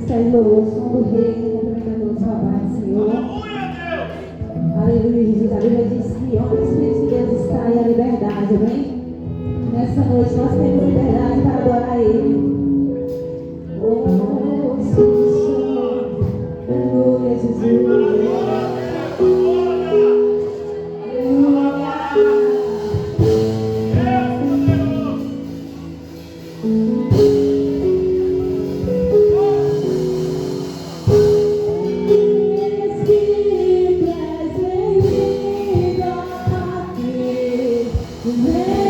Ministério louvor, som do rei, cumprimentando sua paz, Senhor. Aleluia, Jesus. A Bíblia diz que onde o Espírito de Deus está aí a liberdade, amém? Nessa noite nós temos liberdade para adorar Ele. Oh, Senhor. Aleluia, Jesus. Vem,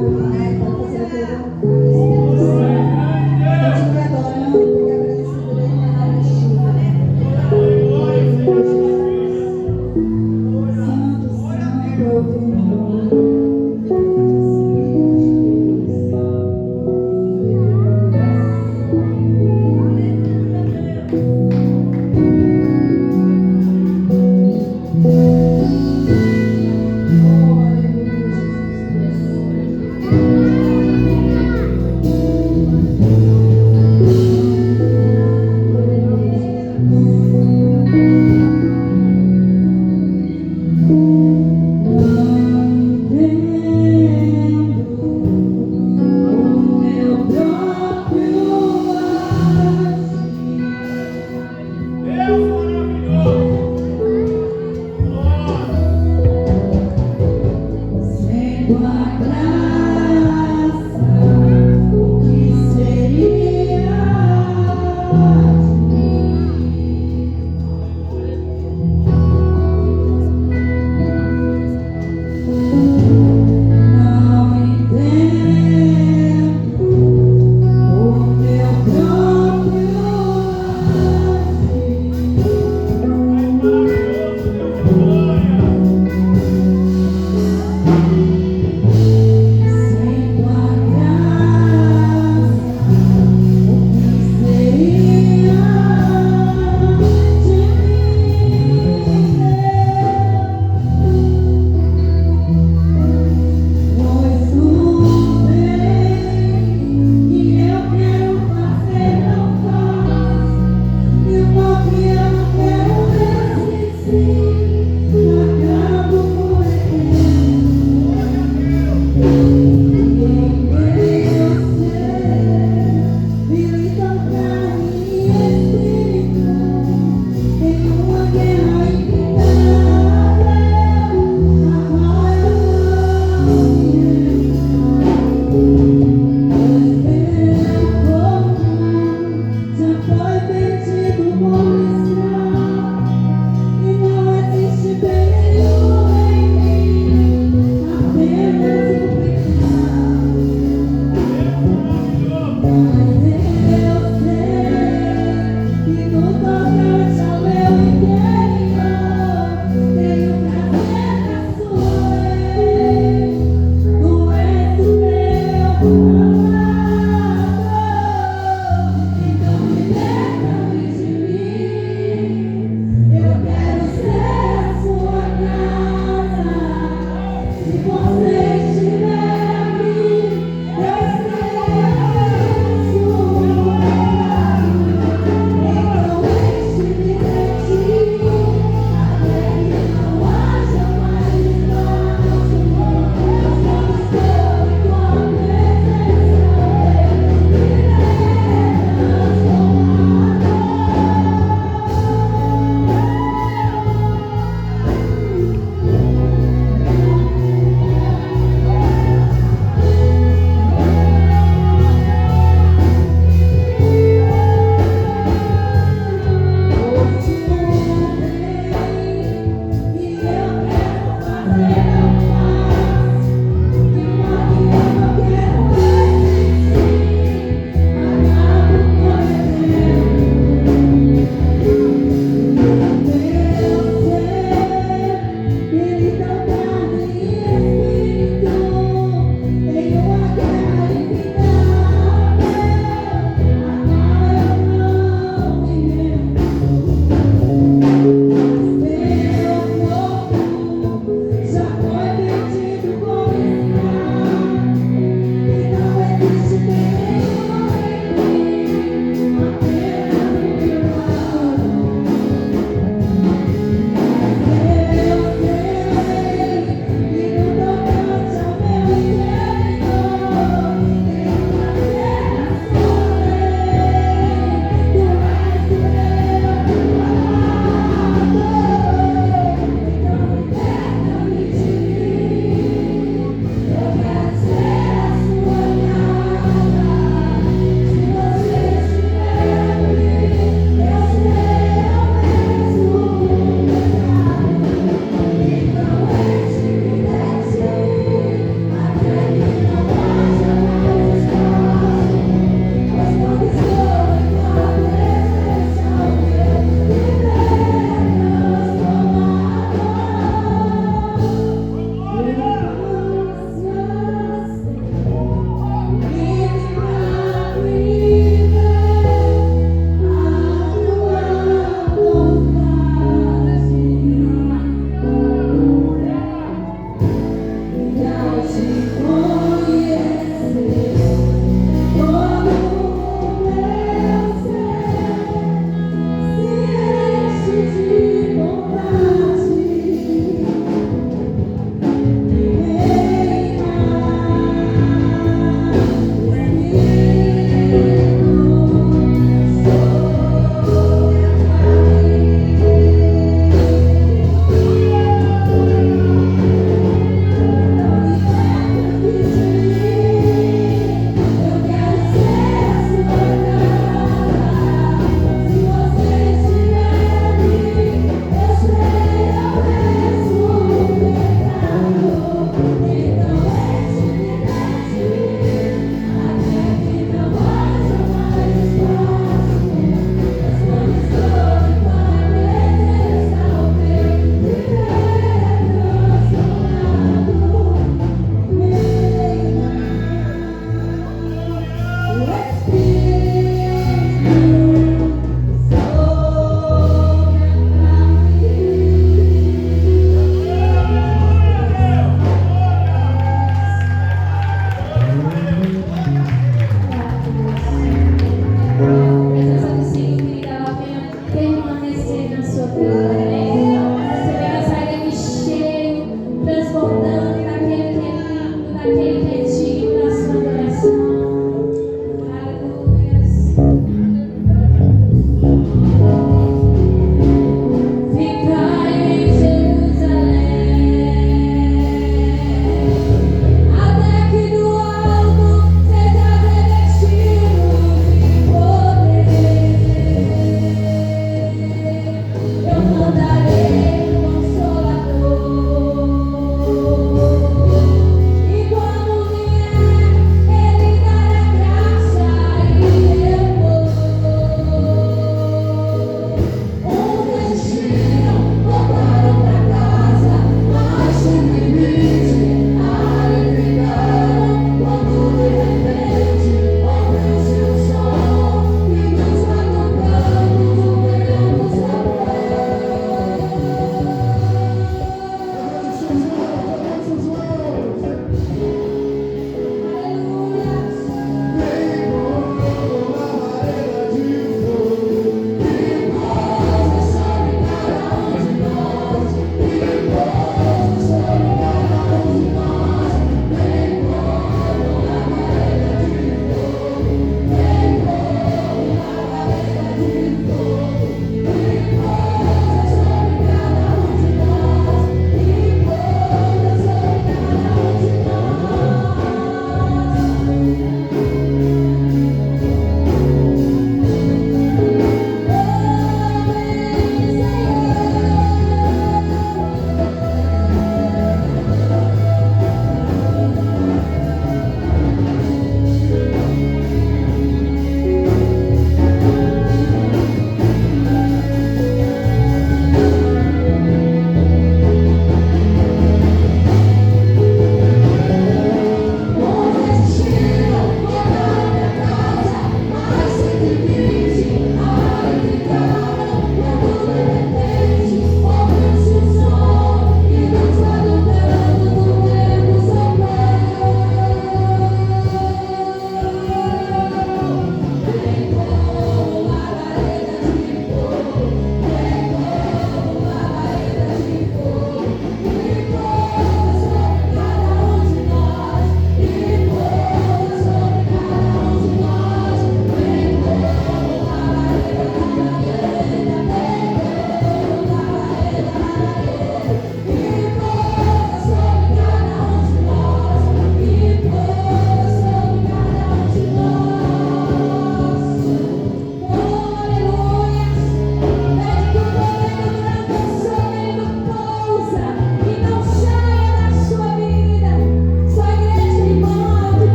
obrigado, Pai. Pode fazer a tua vontade, Espírito Santo. Continue adorando, porque a presença dele é maravilhosa. Aleluia, Jesus. Santo, Santo, é o teu nome.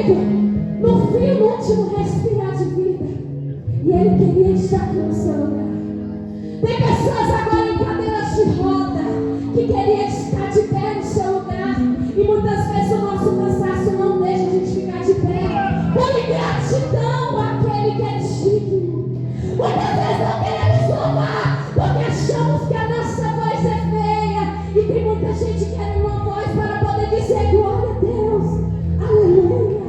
chego no fim, no último respirar de vida. E Ele queria estar aqui no seu lugar. Tem pessoas agora em cadeiras de roda que queriam estar de pé no seu lugar. E muitas vezes o nosso cansaço não deixa a gente ficar de pé. Por ingratidão àquele que é digno. Muitas vezes não queremos louvar porque achamos que a nossa voz é feia. E tem muita gente querendo uma voz para poder dizer glória a Deus. Aleluia.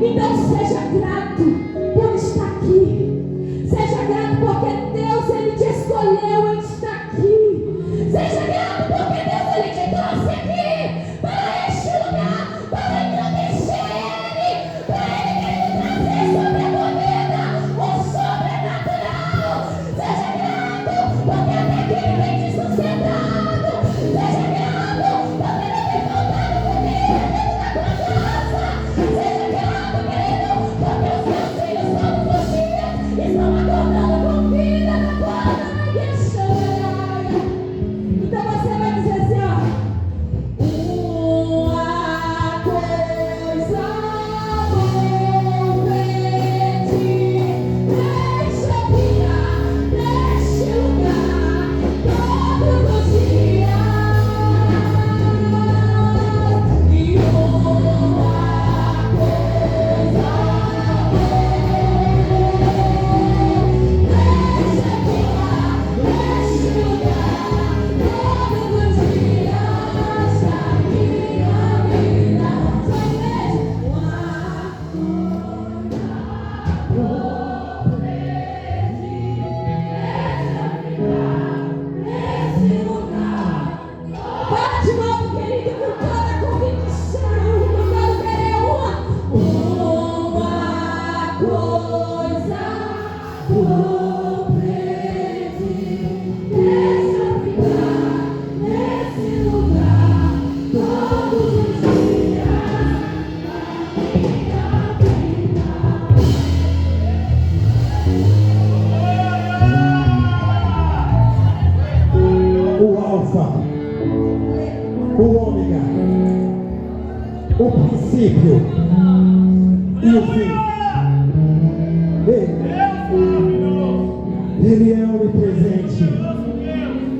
Então seja grato por estar aqui. Seja grato porque Deus, Ele te escolheu e está aqui. Seja grato porque Deus, Ele te trouxe aqui para este lugar, para engrandecer Ele, para Ele trazer sobre a tua vida o sobrenatural. Seja grato porque até aqui Ele vem te sustentando. Seja grato porque Ele tem contado comigo dentro da tua casa. Seja grato, querido, porque os teus filhos todos os dias estão acordando com vida na porta da igreja. Então você vai dizer assim, ó. Uma coisa vou pedir, deixa eu ficar neste lugar todos os dias. E uma fala de novo, querido, com toda a convicção. Eu quero querer uma coisa vou pedir, deixa eu ficar nesse lugar todos os dias da minha vida. O Alfa, o Ômega, o princípio e o fim. Ele é onipresente,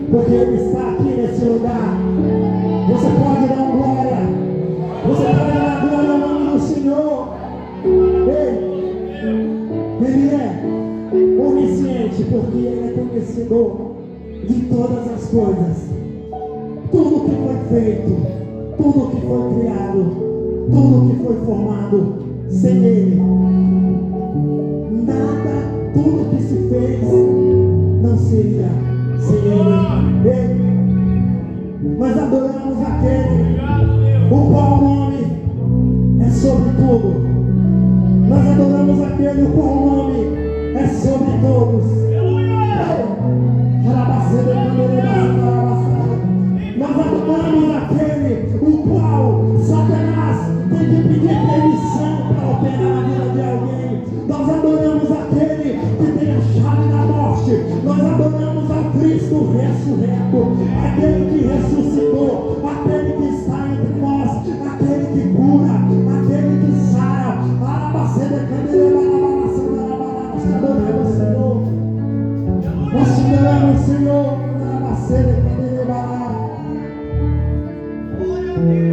porque Ele está aqui nesse lugar. Você pode dar glória, você pode dar glória ao nome do Senhor. Ele é onisciente, porque Ele é conhecedor de todas as coisas. Tudo que foi feito, tudo que foi criado, tudo que foi formado, sem Ele, nada, tudo que se fez, não seria sem Ele. Nós adoramos aquele, o qual o nome é sobre tudo. Nós adoramos aquele, o qual o nome é sobre todos. Nós adoramos aquele o qual Satanás tem que pedir permissão para operar na vida de alguém. Nós adoramos aquele que tem a chave da morte. Nós adoramos ao Cristo ressurreto, aquele que ressuscitou, aquele que está entre nós, aquele que cura, aquele que sara. Nós te adoramos, Senhor. Nós te adoramos, Senhor. Glória a Deus.